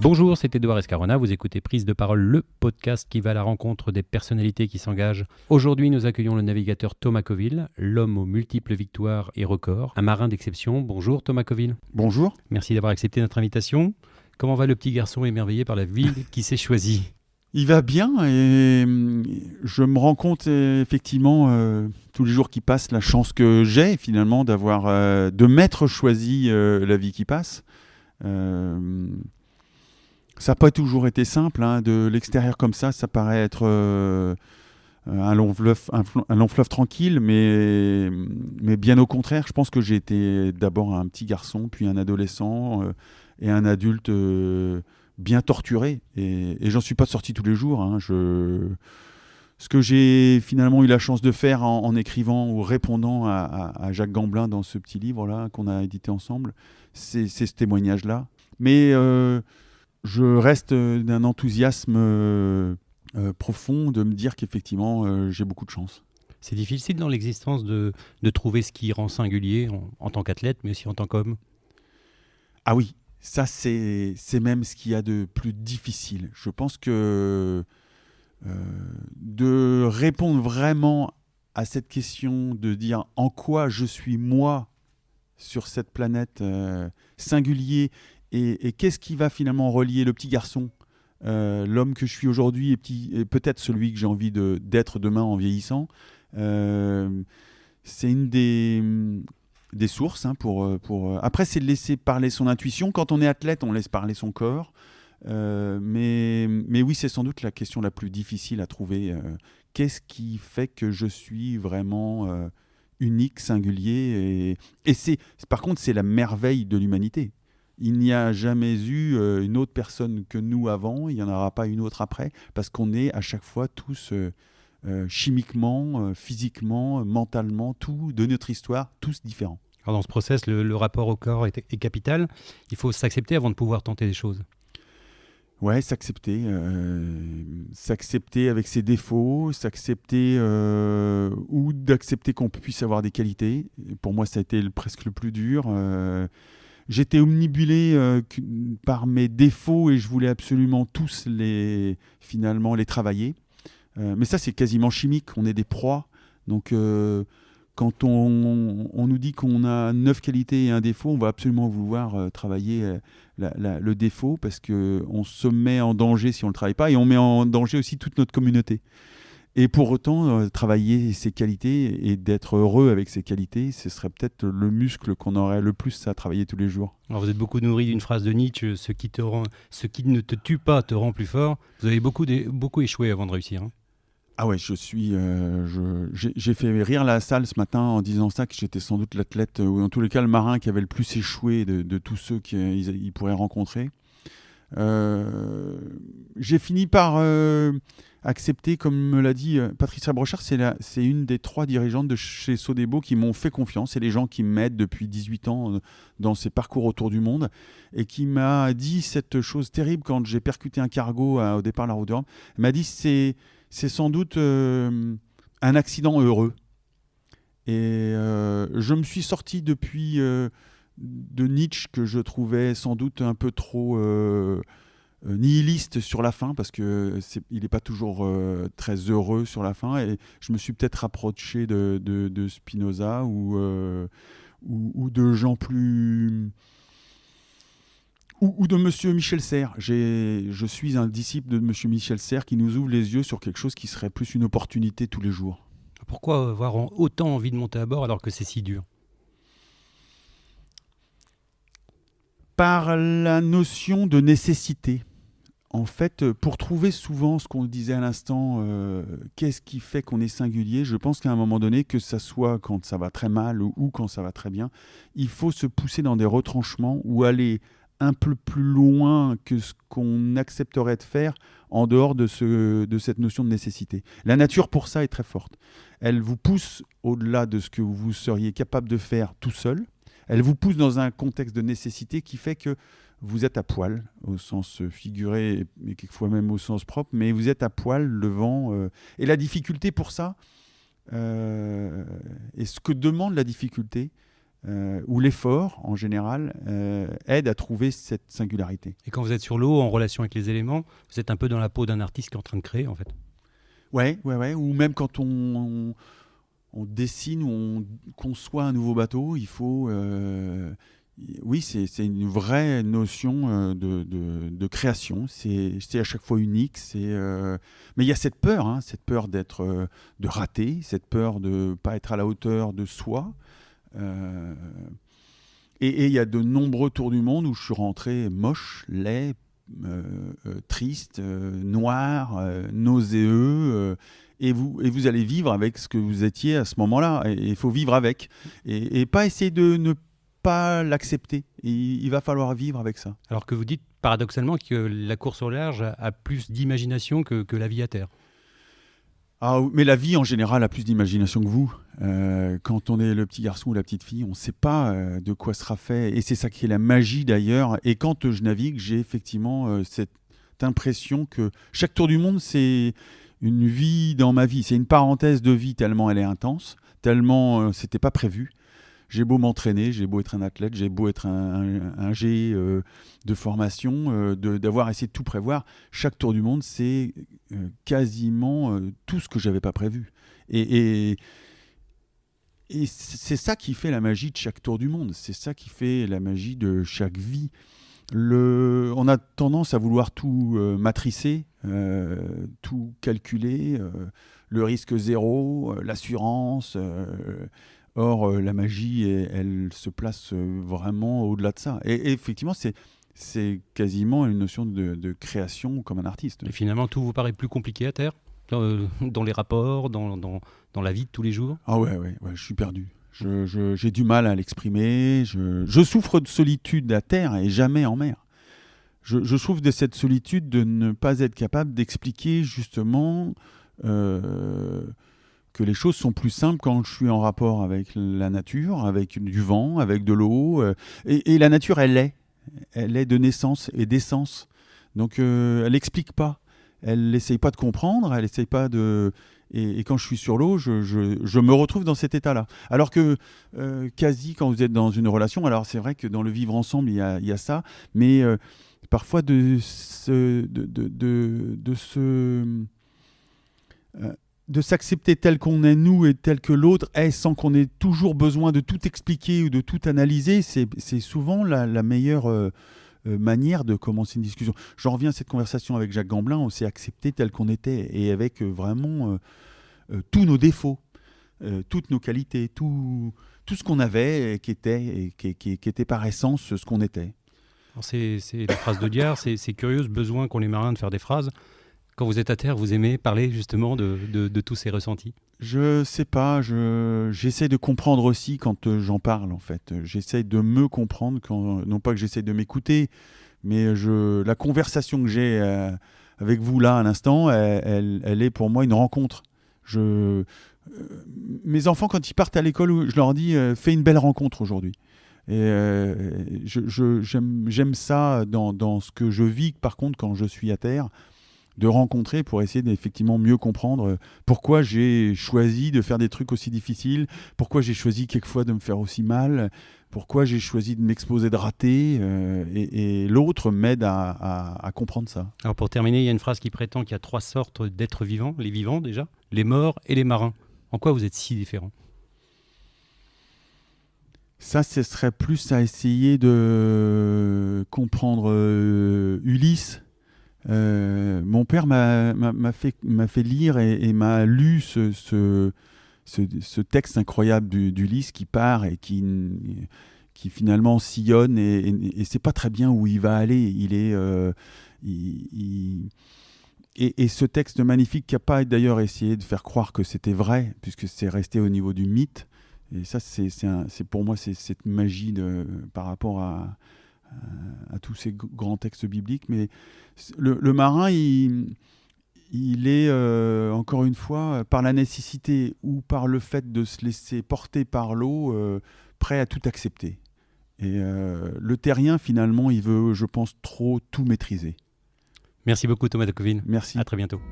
Bonjour, c'est Édouard Escarona, vous écoutez Prise de parole, le podcast qui va à la rencontre des personnalités qui s'engagent. Aujourd'hui, nous accueillons le navigateur Thomas Coville, l'homme aux multiples victoires et records, un marin d'exception. Bonjour Thomas Coville. Bonjour. Merci d'avoir accepté notre invitation. Comment va le petit garçon émerveillé par la ville qui s'est choisie ? Il va bien et je me rends compte effectivement tous les jours qui passent la chance que j'ai finalement de m'être choisi la vie qui passe. Ça n'a pas toujours été simple, hein. De l'extérieur comme ça paraît être un long fleuve tranquille, mais bien au contraire, je pense que j'ai été d'abord un petit garçon, puis un adolescent et un adulte bien torturé. Et j'en suis pas sorti tous les jours, hein. Ce que j'ai finalement eu la chance de faire en écrivant ou répondant à Jacques Gamblin dans ce petit livre-là qu'on a édité ensemble, c'est ce témoignage-là. Mais je reste d'un enthousiasme profond de me dire qu'effectivement, j'ai beaucoup de chance. C'est difficile dans l'existence de trouver ce qui rend singulier en tant qu'athlète, mais aussi en tant qu'homme. Ah oui, ça c'est même ce qu'il y a de plus difficile. Je pense que de répondre vraiment à cette question, de dire en quoi je suis moi sur cette planète singulier et qu'est-ce qui va finalement relier le petit garçon, l'homme que je suis aujourd'hui et peut-être celui que j'ai envie d'être demain en vieillissant. C'est une des sources, hein, Après, c'est de laisser parler son intuition. Quand on est athlète, on laisse parler son corps. Mais oui, c'est sans doute la question la plus difficile à trouver. Qu'est-ce qui fait que je suis vraiment unique, singulier par contre, c'est la merveille de l'humanité. Il n'y a jamais eu une autre personne que nous avant, il n'y en aura pas une autre après, parce qu'on est à chaque fois tous chimiquement, physiquement, mentalement, tout de notre histoire, tous différents. Alors dans ce process, le rapport au corps est capital. Il faut s'accepter avant de pouvoir tenter des choses. Ouais, s'accepter avec ses défauts, s'accepter ou d'accepter qu'on puisse avoir des qualités. Pour moi, ça a été presque le plus dur. J'étais omnibulé par mes défauts et je voulais absolument tous finalement les travailler. Mais ça, c'est quasiment chimique. On est des proies. Donc, quand on nous dit qu'on a 9 qualités et un défaut, on va absolument vouloir travailler le défaut parce qu'on se met en danger si on ne le travaille pas et on met en danger aussi toute notre communauté. Et pour autant, travailler ses qualités et d'être heureux avec ses qualités, ce serait peut-être le muscle qu'on aurait le plus à travailler tous les jours. Alors vous êtes beaucoup nourri d'une phrase de Nietzsche, ce qui ne te tue pas te rend plus fort. Vous avez beaucoup échoué avant de réussir. Hein. Ah ouais, j'ai fait rire la salle ce matin en disant ça, que j'étais sans doute l'athlète, ou en tous les cas le marin qui avait le plus échoué de tous ceux qu'ils pourraient rencontrer. J'ai fini par accepter, comme me l'a dit Patricia Brochard, c'est une des 3 dirigeantes de chez Sodebo qui m'ont fait confiance. C'est les gens qui m'aident depuis 18 ans dans ces parcours autour du monde et qui m'a dit cette chose terrible quand j'ai percuté un cargo au départ de la route de Rome. Elle m'a dit c'est sans doute un accident heureux. Et je me suis sorti depuis de Nietzsche, que je trouvais sans doute un peu trop nihiliste sur la fin, parce qu'il n'est pas toujours très heureux sur la fin. Et je me suis peut-être rapproché de Spinoza ou de gens plus... Ou de Monsieur Michel Serres. Je suis un disciple de Monsieur Michel Serres qui nous ouvre les yeux sur quelque chose qui serait plus une opportunité tous les jours. Pourquoi avoir autant envie de monter à bord alors que c'est si dur ? Par la notion de nécessité. En fait, pour trouver souvent ce qu'on disait à l'instant, qu'est-ce qui fait qu'on est singulier, je pense qu'à un moment donné, que ça soit quand ça va très mal ou quand ça va très bien, il faut se pousser dans des retranchements ou aller un peu plus loin que ce qu'on accepterait de faire en dehors de cette notion de nécessité. La nature, pour ça, est très forte. Elle vous pousse au-delà de ce que vous seriez capable de faire tout seul. Elle vous pousse dans un contexte de nécessité qui fait que vous êtes à poil, au sens figuré et quelquefois même au sens propre, mais vous êtes à poil, le vent. Et la difficulté pour ça, et ce que demande la difficulté, ou l'effort en général aide à trouver cette singularité. Et quand vous êtes sur l'eau, en relation avec les éléments, vous êtes un peu dans la peau d'un artiste qui est en train de créer en fait. Ouais. Ou même quand on dessine ou on conçoit un nouveau bateau, il faut... oui, c'est une vraie notion de création. C'est à chaque fois unique. Mais il y a cette peur de rater, cette peur de ne pas être à la hauteur de soi. Et il y a de nombreux tours du monde où je suis rentré moche, laid, triste, noir, nauséeux. Et vous allez vivre avec ce que vous étiez à ce moment-là. Et il faut vivre avec. Et pas essayer de ne pas l'accepter. Il va falloir vivre avec ça. Alors que vous dites paradoxalement que la course au large a plus d'imagination que la vie à terre. Ah, mais la vie en général a plus d'imagination que vous. Quand on est le petit garçon ou la petite fille, on ne sait pas de quoi sera fait. Et c'est ça qui est la magie d'ailleurs. Et quand je navigue, j'ai effectivement cette impression que chaque tour du monde, c'est une vie dans ma vie. C'est une parenthèse de vie tellement elle est intense, tellement c'était pas prévu. J'ai beau m'entraîner, j'ai beau être un athlète, j'ai beau être un G de formation, d'avoir essayé de tout prévoir. Chaque tour du monde, c'est quasiment tout ce que j'avais pas prévu. Et c'est ça qui fait la magie de chaque tour du monde. C'est ça qui fait la magie de chaque vie. On a tendance à vouloir tout matricer, tout calculer, le risque zéro, l'assurance. Or, la magie, elle se place vraiment au-delà de ça. Et effectivement, c'est quasiment une notion de création comme un artiste. Et finalement, tout vous paraît plus compliqué à terre dans les rapports, dans la vie de tous les jours? Ah ouais, je suis perdu. J'ai du mal à l'exprimer. Je souffre de solitude à terre et jamais en mer. Je souffre de cette solitude de ne pas être capable d'expliquer justement que les choses sont plus simples quand je suis en rapport avec la nature, avec du vent, avec de l'eau. Et la nature, elle est de naissance et d'essence. Donc elle n'explique pas. Elle n'essaye pas de comprendre, elle n'essaye pas de... Et quand je suis sur l'eau, je me retrouve dans cet état-là. Alors que quasi quand vous êtes dans une relation, alors c'est vrai que dans le vivre ensemble, il y a ça, mais parfois de s'accepter tel qu'on est nous et tel que l'autre est sans qu'on ait toujours besoin de tout expliquer ou de tout analyser, c'est souvent la meilleure manière de commencer une discussion. J'en reviens à cette conversation avec Jacques Gamblin, on s'est accepté tel qu'on était et avec vraiment tous nos défauts, toutes nos qualités, tout ce qu'on avait qui était par essence ce qu'on était. Alors c'est la phrase de Diard, c'est curieux ce besoin qu'ont les marins de faire des phrases. Quand vous êtes à terre, vous aimez parler justement de tous ces ressentis? Je sais pas, j'essaie de comprendre aussi quand j'en parle en fait. J'essaie de me comprendre, non pas que j'essaie de m'écouter, mais la conversation que j'ai avec vous là à l'instant, elle est pour moi une rencontre. Mes enfants, quand ils partent à l'école, je leur dis fais une belle rencontre aujourd'hui. Et j'aime ça dans ce que je vis, par contre, quand je suis à terre, de rencontrer pour essayer d'effectivement mieux comprendre pourquoi j'ai choisi de faire des trucs aussi difficiles, pourquoi j'ai choisi quelquefois de me faire aussi mal, pourquoi j'ai choisi de m'exposer, de rater, et l'autre m'aide à comprendre ça. Alors pour terminer, il y a une phrase qui prétend qu'il y a 3 sortes d'êtres vivants, les vivants déjà, les morts et les marins. En quoi vous êtes si différents? Ça, ce serait plus à essayer de comprendre Ulysse. Mon père m'a fait lire et m'a lu ce texte incroyable d'Ulysse qui part et qui finalement sillonne et c'est pas très bien où il va aller. Et ce texte magnifique qui n'a pas d'ailleurs essayé de faire croire que c'était vrai, puisque c'est resté au niveau du mythe. Et ça, c'est pour moi, c'est cette magie par rapport à tous ces grands textes bibliques. Mais le marin, il est, encore une fois, par la nécessité ou par le fait de se laisser porter par l'eau, prêt à tout accepter. Et le terrien, finalement, il veut, je pense, trop tout maîtriser. Merci beaucoup Thomas de Coville. Merci. À très bientôt.